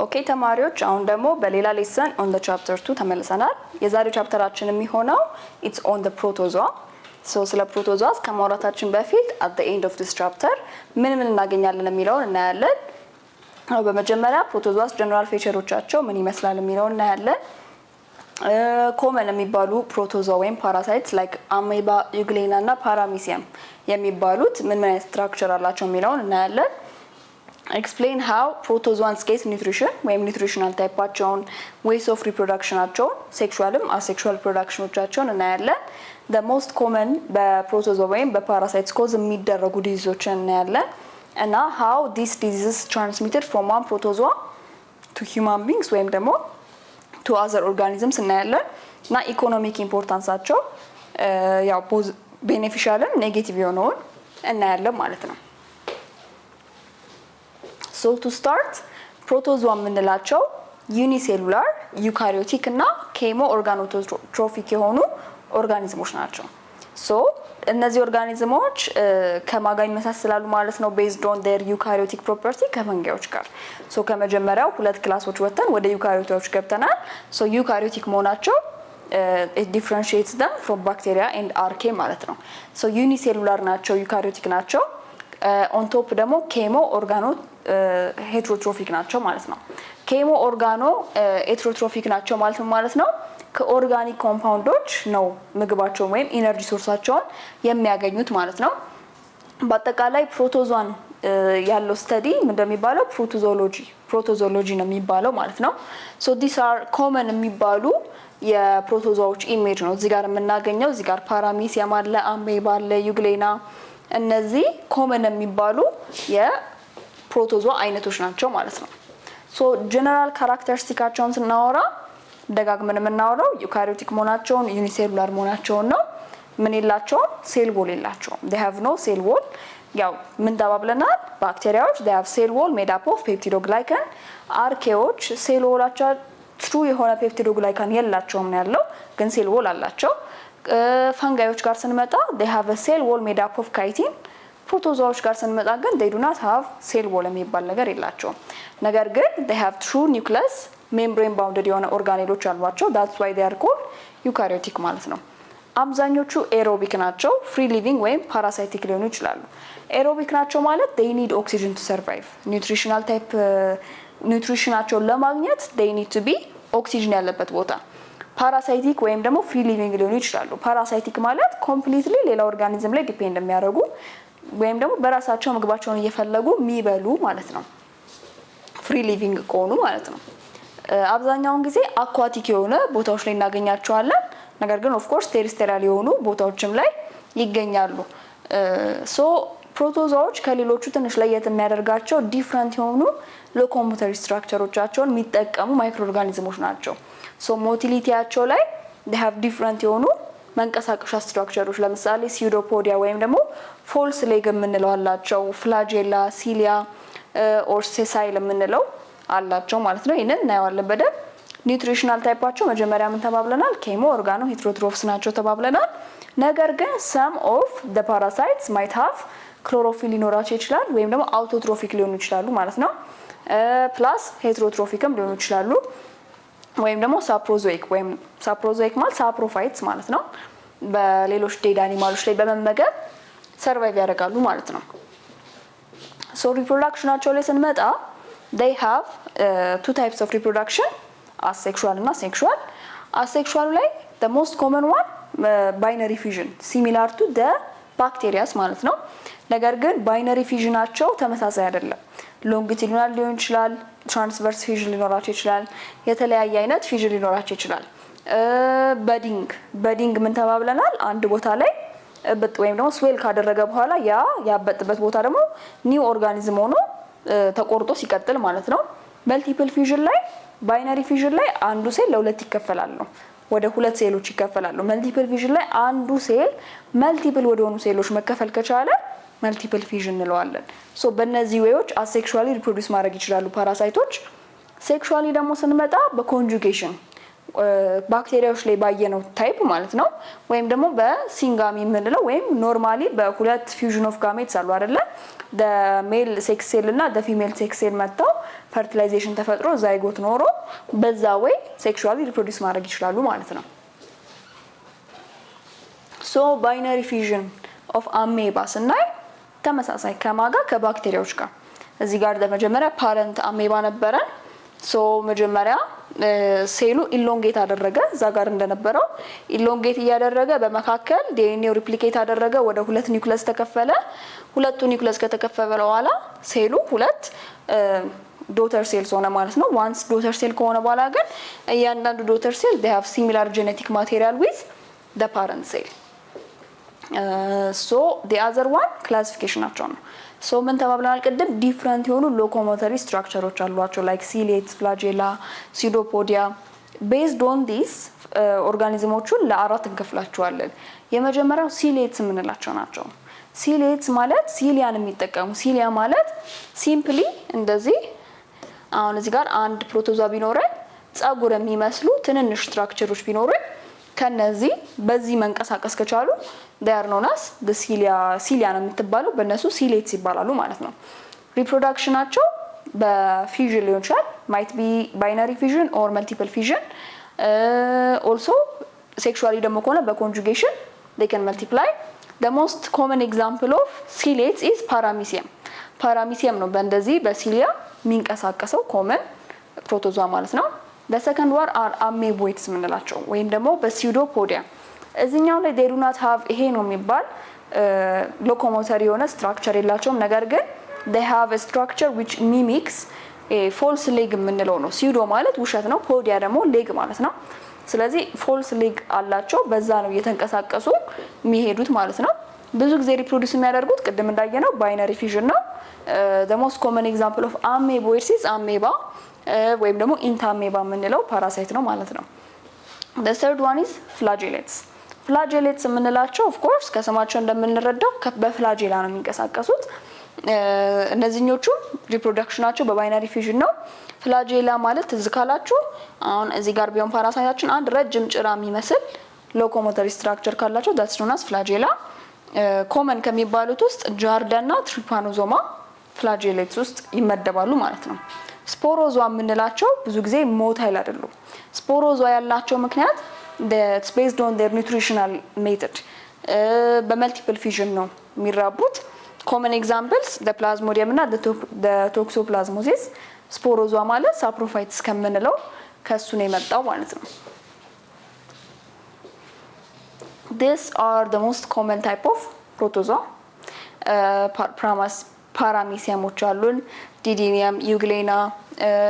ኦኬ ተማሪዎች አሁን ደግሞ በሌላ ሌሰን on the chapter 2 ተመልሰናል። የዛሬው ቻፕተራችን የሚሆነው it's on the protozoa ስለ ፕሮቶዞዋ ከማውራታችን በፊት at the end of this chapter ምን እናገኛለን የሚለውን እናያለን። በመጀመሪያ ፕሮቶዞዋስ ጀነራል ፊቸሮቻቸው ምን ይመስላል የሚለውን እናያለን። ኮመን የሚባሉ ፕሮቶዞዋ ወይም ፓራሳይትስ ላይክ አሜባ፣ ዩግሌና እና ፓራሚሲየም የሚባሉት ምን አይነት ስትራክቸር አላቸው የሚለውን እናያለን። explain how protozoans get nutrition ወይም ኒውትሪሽናል ታይፓቸውን ways of reproductionአቸውን ሴክሹዋልም አሴክሹዋል ፕሮዳክሽኖቻቸውን እናያለን። the most common በፕሮቶዞዋ ወይም በፓራሳይትስ ኮዝ የሚደረጉ ዲዚዞችን እናያለን እና how these diseases transmitted from one protozoa to human beings ወይም ደግሞ to other organisms እናያለን እና ኢኮኖሚክ ኢምፖርታንሳቸው ያው ቤኔፊሻልም ኔጌቲቭ የሆነውን እናያለን ማለት ነው። So to start protozoa የምንላቸው ዩኒሴሉላር ዩካሪዮቲክ እና ኬሞ ኦርጋኖትሮፊክ የሆኑ ኦርጋኒዝሞች ናቸው። ሶ እነዚህ ኦርጋኒዝሞች ከማጋ ይመሳሰላሉ ማለት ነው based on their eukaryotic property ከፈንጋዮች ጋር። ሶ ከመጀመሪያው ሁለት ክላሶች ወጥተን ወደ ዩካሪዮቶች ገብተናል። ሶ ዩካሪዮቲክ መሆናቸው it differentiates them from bacteria and archaea ማለት ነው። ሶ ዩኒሴሉላር ናቸው ዩካሪዮቲክ ናቸው። on top ደግሞ ኬሞ ኦርጋኖ ሄትሮትሮፊክ ናቸው ማለት ነው። ኬሞ ኦርጋኖ ሄትሮትሮፊክ ናቸው ማለት ነው ከኦርጋኒክ ኮምፓውንዶች ነው ምግባቸውን ወይም ኢነርጂ ሶርሳቸውን የሚያገኙት ማለት ነው። በአጠቃላይ ፕሮቶዞዋን ያለው ስተዲ እንደሚባለው ፕሮቶዞሎጂ ነው የሚባለው ማለት ነው። so these are common የሚባሉ የፕሮቶዞዎች ኢሜጅ ነው እዚህ ጋር የምናገኘው። እዚህ ጋር ፓራሚሲየም አለ፣ አሜባ አለ፣ ዩግሌና እነዚህ ኮመን የሚባሉ የፕሮቶዞዋ አይነቶች ናቸው ማለት ነው። ሶ ጀነራል ካራክተሪስቲካቸውን ስናወራ ደጋግመን የምናወራው ዩካሪዮቲክ መሆናቸውን ዩኒሴሉላር መሆናቸውን ነው። ምን የላቸውም? ሴል ዎል የላቸውም። they have no cell wall። ያው ምን ተባብለናል? ባክቴሪያዎች they have cell wall made up of peptidoglycan። አርኬዎች ሴል ዎላቸው ትሩ የሆነ ፔፕቲዶግላይካን የላቸውም ነው ያለው፣ ግን ሴል ዎል አላቸው። ፈንጋዮች ጋር ስንመጣ they have a cell wall made up of chitin። ፕሮቶዞዎች ጋር ስንመጣ ግን they do not have cell wall የሚባል ነገር የላቸውም። ነገር ግን they have true nucleus membrane bounded የሆነ ኦርጋኔሎች አሏቸው። that's why they are called eukaryotic ማለት ነው። አብዛኞቹ ኤሮቢክ ናቸው፣ ፍሪ ሊቪንግ ወይም ፓራሳይቲክ ሊሆኑ ይችላሉ። ኤሮቢክ ናቸው ማለት they need oxygen to survive። ኒውትሪሽናል ታይፕ ኒውትሪሽናቸውን ለማግኘት they need to be ኦክሲጅን ያለበት ቦታ። ፓራሳይቲክ ወይም ደግሞ ፍሪ ሊቪንግ ሊሆኑ ይችላሉ። ፓራሳይቲክ ማለት ኮምፕሊትሊ ሌላ ኦርጋኒዝም ላይ ዲፔንድ የሚያደርጉ ወይም ደግሞ በራሳቸው ምግባቸውን እየፈለጉ የሚበሉ ማለት ነው፣ ፍሪ ሊቪንግ ከሆኑ ማለት ነው። አብዛኛውን ጊዜ አኳቲክ የሆነ ቦታዎች ላይ እናገኛቸዋለን። ነገር ግን ኦፍ ኮርስ ቴሪስቴሪያል የሆኑ ቦታዎችም ላይ ይገኛሉ። ሶ ፕሮቶዞዎች ከሌሎቹ ትንሽ ለየት የሚያደርጋቸው ዲፍረንት የሆኑ ሎኮሞተሪ ስትራክቸሮቻቸውን የሚጠቀሙ ማይክሮ ኦርጋኒዝሞች ናቸው። ሶ ሞቲሊቲያቸው ላይ they have different የሆኑ መንቀሳቀሻ ስትራክቸሮች ለምሳሌ ሲዩዶፖዲያ ወይም ደግሞ ፎልስ ሌግ የምንለው አላቸው። ፍላጄላ፣ ሲሊያ ኦር ሴሳይል የምንለው አላቸው ማለት ነው። ይሄንን እናየዋለን በደንብ። ኒውትሪሽናል ታይፓቸው መጀመሪያ ምን ተባብለናል? ኬሞ ኦርጋኖ ሄትሮትሮፍስ ናቸው ተባብለናል። ነገር ግን some of the parasites might have ክሎሮፊል ሊኖራቸው ይችላል ወይም ደግሞ አውቶትሮፊክ ሊሆኑ ይችላሉ ማለት ነው። ፕላስ ሄትሮትሮፊክም ሊሆኑ ይችላሉ ወይም ደግሞ ሳፕሮዞይክ ወይም ሳፕሮዞይክ ማለት ሳፕሮፋይትስ ማለት ነው። በሌሎች ዴድ አኒማሎች ላይ በመመገብ ሰርቫይቭ ያደርጋሉ ማለት ነው። ሶ ሪፕሮዳክሽናቸው ላይ ስንመጣ they have two types of reproduction asexual እና sexual። asexual ላይ the most common one binary fission similar to the bacteria ማለት ነው። ነገር ግን ባይነሪ ፊዥናቸው ተመሳሳይ አይደለም። ሎንጊቲዩዲናል ሊሆን ይችላል፣ ትራንስቨርስ ፊዥን ሊኖራቸው ይችላል፣ የተለያየ አይነት ፊዥን ሊኖራቸው ይችላል። በዲንግ ምን ተባብለናል? አንድ ቦታ ላይ እብጥ ወይም ደግሞ ስዌል ካደረገ በኋላ ያ ያበጥበት ቦታ ደግሞ ኒው ኦርጋኒዝም ሆኖ ተቆርጦ ሲቀጥል ማለት ነው። መልቲፕል ፊዥን ላይ ባይነሪ ፊዥን ላይ አንዱ ሴል ለሁለት ይከፈላል ነው፣ ወደ ሁለት ሴሎች ይከፈላሉ። መልቲፕል ፊዥን ላይ አንዱ ሴል መልቲፕል ወደ ሆኑ ሴሎች መከፈል ከቻለ መልቲፕል ፊዥን እንለዋለን። ሶ በእነዚህ ዌዮች አሴክሹዋሊ ሪፕሮዲዩስ ማድረግ ይችላሉ ፓራሳይቶች። ሴክሹዋሊ ደግሞ ስንመጣ በኮንጁጌሽን ባክቴሪያዎች ላይ ባየነው ታይፕ ማለት ነው። ወይም ደግሞ በሲንጋሚ የምንለው ወይም ኖርማሊ በሁለት ፊውዥን ኦፍ ጋሜትስ አሉ አይደለ? ሜል ሴክስ ሴል እና ፊሜል ሴክስ ሴል መጥተው ፈርቲላይዜሽን ተፈጥሮ ዛይጎት ኖሮ በዛ ወይ ሴክሹዋሊ ሪፕሮዲዩስ ማድረግ ይችላሉ ማለት ነው። ሶ ባይነሪ ፊውዥን ኦፍ አሜባ ስናይ ተመሳሳይ ከማጋ ከባክቴሪያዎች ጋር እዚህ ጋር ለመጀመሪያ ፓረንት አሜባ ነበረን። ሶ መጀመሪያ ሴሉ ኢሎንጌት አደረገ እዛ ጋር እንደነበረው ኢሎንጌት እያደረገ በመካከል ዲኤንኤው ሪፕሊኬት አደረገ ወደ ሁለት ኒውክለስ ተከፈለ። ሁለቱ ኒውክለስ ከተከፈለ በኋላ ሴሉ ሁለት ዶተር ሴልስ ሆነ ማለት ነው። ዋንስ ዶተር ሴል ከሆነ በኋላ ግን እያንዳንዱ ዶተር ሴል they have similar genetic material with the parent cell. ሶ the other one classification ናቸው ነው። ሶ ምን ተባብለናል ቅድም ዲፍረንት የሆኑ ሎኮሞተሪ ስትራክቸሮች አሏቸው ላይክ ሲሌትስ፣ ፍላጄላ፣ ሲዶፖዲያ። ቤዝድ ኦን ዲስ ኦርጋኒዝሞቹን ለአራት እንከፍላቸዋለን። የመጀመሪያው ሲሌትስ የምንላቸው ናቸው። ሲሌትስ ማለት ሲሊያን የሚጠቀሙ ሲሊያ ማለት ሲምፕሊ እንደዚህ አሁን እዚህ ጋር አንድ ፕሮቶዛ ቢኖረን ጸጉር የሚመስሉ ትንንሽ ስትራክቸሮች ቢኖረን ከነዚህ በዚህ መንቀሳቀስ ከቻሉ they are known as the cilia ነው የምትባለው በእነሱ ሲሌትስ ይባላሉ ማለት ነው። ሪፕሮዳክሽናቸው በፊውዥን ሊሆን ይችላል might be binary fission or multiple fission. Also sexually ደግሞ ከሆነ በconjugation they can multiply. The most common example of cilates is paramecium. paramecium ነው በእንደዚህ በሲሊያ የሚንቀሳቀሰው ኮመን ፕሮቶዛ ማለት ነው። the second one are amoeboids የምንላቸው ወይም ደግሞ በሲዶፖዲያ እዚህኛው ላይ they do not have ይሄ ነው የሚባል ሎኮሞተሪ የሆነ ስትራክቸር የላቸውም። ነገር ግን they have a structure which mimics a false leg የምንለው ነው። ሲዶ ማለት ውሸት ነው፣ ፖዲያ ደግሞ ሌግ ማለት ነው። ስለዚህ false leg አላቸው በዛ ነው እየተንቀሳቀሱ የሚሄዱት ማለት ነው። ብዙ ጊዜ ሪፕሮዲዩስ የሚያደርጉት ቅድም እንዳየነው ባይነሪ ፊዥን ነው። the most common example of amoeboids is amoeba ወይም ደግሞ ኢንታሜባ የምንለው ፓራሳይት ነው ማለት ነው። the third one is flagellates. flagellates የምንላቸው of course ከስማቸው እንደምንረዳው በፍላጄላ ነው የሚንቀሳቀሱት። እነዚህኞቹ ሪፕሮዳክሽናቸው በባይነሪ ፊዥን ነው። ፍላጄላ ማለት ትዝ ካላችሁ አሁን እዚህ ጋር ቢሆን ፓራሳይታችን አንድ ረጅም ጭራ የሚመስል ሎኮሞተሪ ስትራክቸር ካላቸው that's known as flagella. ኮመን ከሚባሉት ውስጥ ጃርዳ እና ትሪፓኖዞማ ፍላጄሌትስ ውስጥ ይመደባሉ ማለት ነው። ስፖሮዟ የምንላቸው ብዙ ጊዜ ሞታይል አይደሉም። ስፖሮዟ ያላቸው ምክንያት that's based on their nutritional method በመልቲፕል ፊዥን ነው የሚራቡት። common examples the plasmodium እና the toxoplasmosis. ስፖሮዟ ማለት ሳፕሮፋይትስ ከምንለው ከሱ ነው የመጣው ማለት ነው። These are the most common type of protozoa. ፓራሚሲያሞች አሉን፣ ዲዲኒየም፣ ዩግሌና።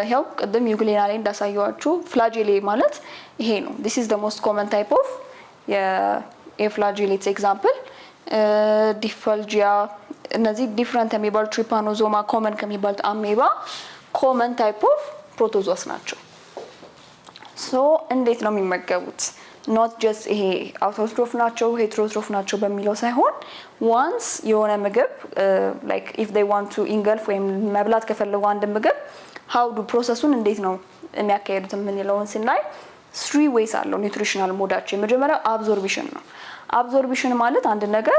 ይሄው ቅድም ዩግሌና ላይ እንዳሳየዋችሁ ፍላጄሌ ማለት ይሄ ነው። this is the most common type of የፍላጄሌትስ ኤግዛምፕል። ዲፈልጂያ እነዚህ ዲፍረንት የሚባሉ ትሪፓኖዞማ ኮመን ከሚባሉት አሜባ ኮመን ታይፕ ኦፍ ፕሮቶዞስ ናቸው። ሶ እንዴት ነው የሚመገቡት? ኖት ጀስት ይሄ አውቶትሮፍ ናቸው ሄትሮትሮፍ ናቸው በሚለው ሳይሆን ዋንስ የሆነ ምግብ ላይክ ኢፍ they want to engulf ወይም መብላት ከፈለጉ አንድ ምግብ how do ፕሮሰሱን እንዴት ነው የሚያካሂዱት የምንለውን ስናይ 3 ways አለው ኒውትሪሽናል ሞዳቸው። የመጀመሪያው አብዞርቢሽን ነው። አብዞርቢሽን ማለት አንድ ነገር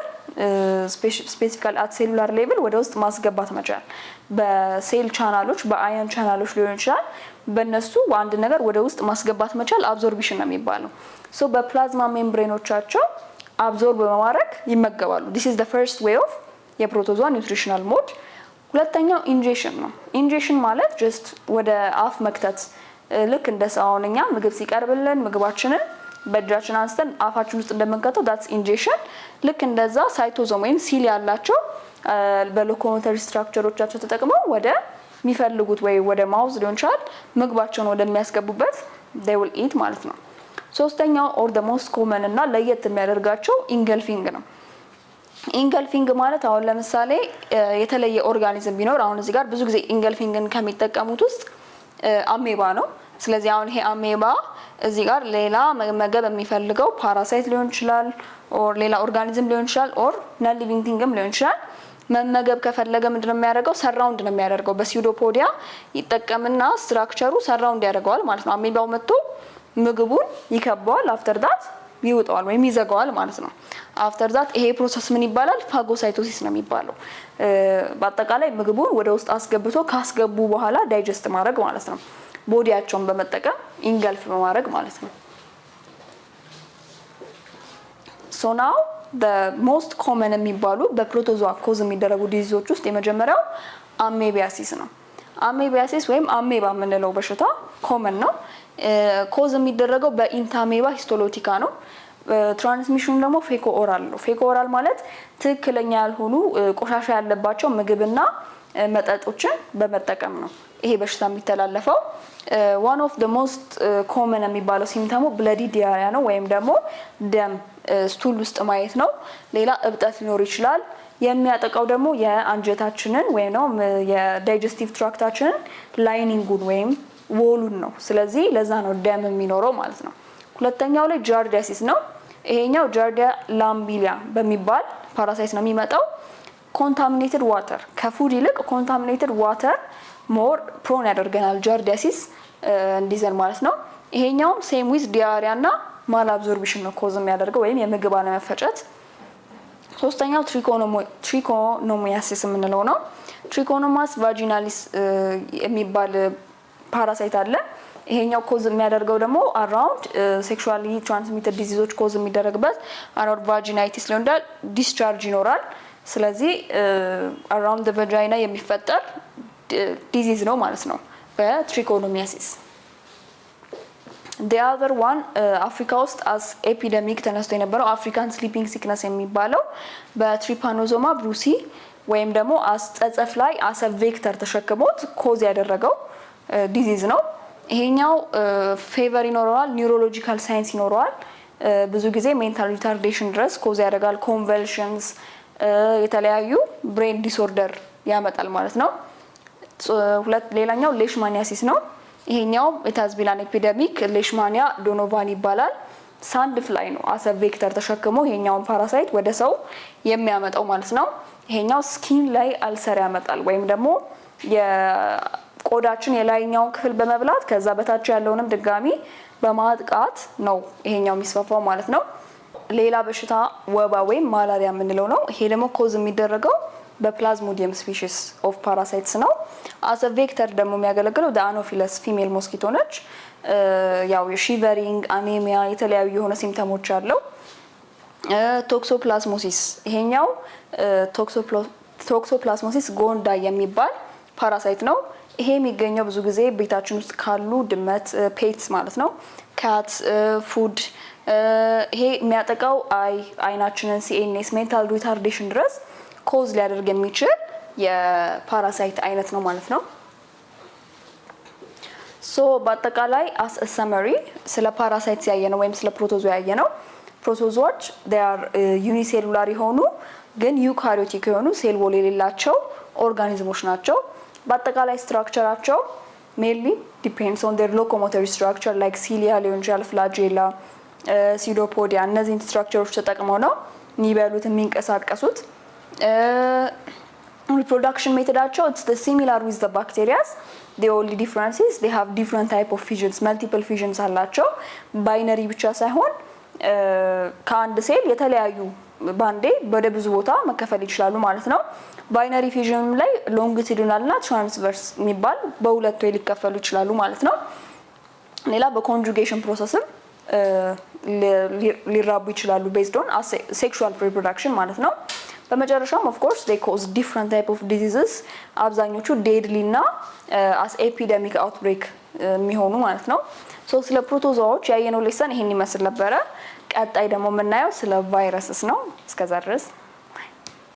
ስፔሲፊካሊ አት ሴሉላር ሌቭል ወደ ውስጥ ማስገባት መቻል። በሴል ቻናሎች በአዮን ቻናሎች ሊሆን ይችላል። በእነሱ አንድ ነገር ወደ ውስጥ ማስገባት መቻል አብዞርቢሽን ነው የሚባለው። ሶ በፕላዝማ ሜምብሬኖቻቸው አብዞርብ በማድረግ ይመገባሉ። this is the first way of የፕሮቶዞዋ ኒውትሪሽናል ሞድ። ሁለተኛው ኢንጀክሽን ነው። ኢንጀክሽን ማለት ጀስት ወደ አፍ መክተት ልክ እንደ ሰውኛ ምግብ ሲቀርብልን ምግባችንን በእጃችን አንስተን አፋችን ውስጥ እንደምንከተው that's injection። ልክ እንደዛ ሳይቶዞም ወይም ሲል ያላቸው በሎኮሞተሪ ስትራክቸሮቻቸው ተጠቅመው ወደ የሚፈልጉት ወይ ወደ ማውዝ ሊሆን ይችላል ምግባቸውን ወደሚያስገቡበት they will eat ማለት ነው። ሶስተኛው or the most common እና ለየት የሚያደርጋቸው ኢንገልፊንግ ነው። ኢንገልፊንግ ማለት አሁን ለምሳሌ የተለየ ኦርጋኒዝም ቢኖር አሁን እዚህ ጋር ብዙ ጊዜ ኢንገልፊንግን ከሚጠቀሙት ውስጥ አሜባ ነው። ስለዚህ አሁን ይሄ አሜባ እዚህ ጋር ሌላ መመገብ የሚፈልገው ፓራሳይት ሊሆን ይችላል ኦር ሌላ ኦርጋኒዝም ሊሆን ይችላል ኦር ነን ሊቪንግ ቲንግም ሊሆን ይችላል። መመገብ ከፈለገ ምንድነው የሚያደርገው? ሰራውንድ ነው የሚያደርገው። በሲዶፖዲያ ይጠቀምና ስትራክቸሩ ሰራውንድ ያደርገዋል ማለት ነው። አሜባው መጥቶ ምግቡን ይከበዋል። አፍተር ዳት ይውጠዋል ወይም ይዘጋዋል ማለት ነው። አፍተር ዳት ይሄ ፕሮሰስ ምን ይባላል? ፋጎሳይቶሲስ ነው የሚባለው። በአጠቃላይ ምግቡን ወደ ውስጥ አስገብቶ ካስገቡ በኋላ ዳይጀስት ማድረግ ማለት ነው። ቦዲያቸውን በመጠቀም ኢንገልፍ በማድረግ ማለት ነው። ሶ ናው the most common የሚባሉ በፕሮቶዞዋ ኮዝ የሚደረጉ ዲዚዞች ውስጥ የመጀመሪያው አሜቢያሲስ ነው። አሜቢያሲስ ወይም አሜባ የምንለው በሽታ ኮመን ነው። ኮዝ የሚደረገው በኢንታሜባ ሂስቶሎቲካ ነው። ትራንስሚሽኑ ደግሞ ፌኮ ኦራል ነው። ፌኮ ኦራል ማለት ትክክለኛ ያልሆኑ ቆሻሻ ያለባቸው ምግብና መጠጦችን በመጠቀም ነው ይሄ በሽታ የሚተላለፈው። one of the most common የሚባለው ሲምፕተሙ ብለዲ ዲያሪያ ነው ወይም ደግሞ ደም ስቱል ውስጥ ማየት ነው። ሌላ እብጠት ሊኖር ይችላል። የሚያጠቃው ደግሞ የአንጀታችንን ወይም ነው የዳይጀስቲቭ ትራክታችንን ላይኒንጉን ወይም ዎሉን ነው። ስለዚህ ለዛ ነው ደም የሚኖረው ማለት ነው። ሁለተኛው ላይ ጃርዲያሲስ ነው። ይሄኛው ጃርዲያ ላምቢሊያ በሚባል ፓራሳይት ነው የሚመጣው። ኮንታሚኔትድ ዋተር ከፉድ ይልቅ ኮንታሚኔትድ ዋተር ሞር ፕሮን ያደርገናል ጃርዲያሲስ እንዲዘን ማለት ነው። ይሄኛው ሴም ዊዝ ዲያሪያ እና ማል አብዞርፕሽን ነው ኮዝ የሚያደርገው ወይም የምግብ አለመፈጨት። ሶስተኛው ትሪኮኖሚያሲስ የምንለው ነው። ትሪኮኖማስ ቫጂናሊስ የሚባል ፓራሳይት አለ። ይሄኛው ኮዝ የሚያደርገው ደግሞ አራውንድ ሴክሹዋሊ ትራንስሚትድ ዲዚዞች ኮዝ የሚደረግበት አራውንድ ቫጂናይቲስ ሊሆን ይችላል። ዲስቻርጅ ይኖራል። ስለዚህ አራውንድ ዘ ቫጂና የሚፈጠር ዲዚዝ ነው ማለት ነው በትሪኮኖሚያሲስ። the other one አፍሪካ ውስጥ as ኤፒደሚክ ተነስቶ የነበረው አፍሪካን ስሊፒንግ ሲክነስ የሚባለው በትሪፓኖዞማ ብሩሲ ወይም ደግሞ ጸጸፍ ላይ አሰ ቬክተር ተሸክሞት ኮዝ ያደረገው ዲዚዝ ነው። ይሄኛው ፌቨር ይኖረዋል፣ ኒውሮሎጂካል ሳይንስ ይኖረዋል። ብዙ ጊዜ ሜንታል ሪታርዴሽን ድረስ ኮዝ ያደርጋል። ኮንቨልሽንስ፣ የተለያዩ ብሬን ዲስኦርደር ያመጣል ማለት ነው። ሌላኛው ሌሽማኒያሲስ ነው። ይሄኛው ኢታዝቢላን ኤፒደሚክ ሌሽማኒያ ዶኖቫን ይባላል። ሳንድ ፍላይ ነው አሰ ቬክተር ተሸክሞ ይሄኛውን ፓራሳይት ወደ ሰው የሚያመጣው ማለት ነው። ይሄኛው ስኪን ላይ አልሰር ያመጣል ወይም ደግሞ የቆዳችን የላይኛውን ክፍል በመብላት ከዛ በታች ያለውንም ድጋሚ በማጥቃት ነው ይሄኛው የሚስፋፋው ማለት ነው። ሌላ በሽታ ወባ ወይም ማላሪያ የምንለው ነው። ይሄ ደግሞ ኮዝ የሚደረገው በፕላዝሞዲየም ስፒሺስ ኦፍ ፓራሳይትስ ነው። አሰ ቬክተር ደግሞ የሚያገለግለው አኖፊለስ ፊሜል ሞስኪቶ ነች። ያው የሺቨሪንግ፣ አኔሚያ የተለያዩ የሆነ ሲምፕተሞች አለው። ቶክሶፕላዝሞሲስ ይሄኛው ቶክሶፕላዝሞሲስ ጎንዳ የሚባል ፓራሳይት ነው። ይሄ የሚገኘው ብዙ ጊዜ ቤታችን ውስጥ ካሉ ድመት ፔትስ ማለት ነው፣ ካት ፉድ። ይሄ የሚያጠቃው አይናችንን፣ ሲኤንኤስ፣ ሜንታል ሪታርዴሽን ድረስ ኮዝ ሊያደርግ የሚችል የፓራሳይት አይነት ነው ማለት ነው። ሶ በአጠቃላይ አስ ሰመሪ ስለ ፓራሳይትስ ያየነው ወይም ስለ ፕሮቶዞ ያየነው ፕሮቶዞዎች ዩኒሴሉላር የሆኑ ግን ዩካሪዮቲክ የሆኑ ሴል ዎል የሌላቸው ኦርጋኒዝሞች ናቸው። በአጠቃላይ ስትራክቸራቸው ሜንሊ ዲፔንድስ ኦን ዴር ሎኮሞተሪ ስትራክቸር ላይክ ሲሊያ ሊሆን ይችላል፣ ፍላጄላ፣ ሲዶፖዲያ እነዚህን ስትራክቸሮች ተጠቅመው ነው የሚበሉት የሚንቀሳቀሱት። reproduction ሜቶዳቸው it's the similar with the bacteria. the only difference is they have different type of fissions, multiple fissions አላቸው። ባይነሪ ብቻ ሳይሆን ከአንድ ሴል የተለያዩ ባንዴ ወደ ብዙ ቦታ መከፈል ይችላሉ ማለት ነው። ባይነሪ ፊዥን ላይ ሎንጊቲዩዲናል እና ትራንስቨርስ የሚባል በሁለት ወይ ሊከፈሉ ይችላሉ ማለት ነው። ሌላ በኮንጁጌሽን ፕሮሰስም ሊራቡ ይችላሉ based on sexual reproduction ማለት ነው። በመጨረሻም of course they cause different type of diseases አብዛኞቹ deadly እና as epidemic outbreak የሚሆኑ ማለት ነው። ሶ ስለ ፕሮቶዞዎች ያየነው ሌሰን ይሄን ይመስል ነበረ። ቀጣይ ደግሞ የምናየው ስለ ቫይረስስ ነው። እስከዛ ድረስ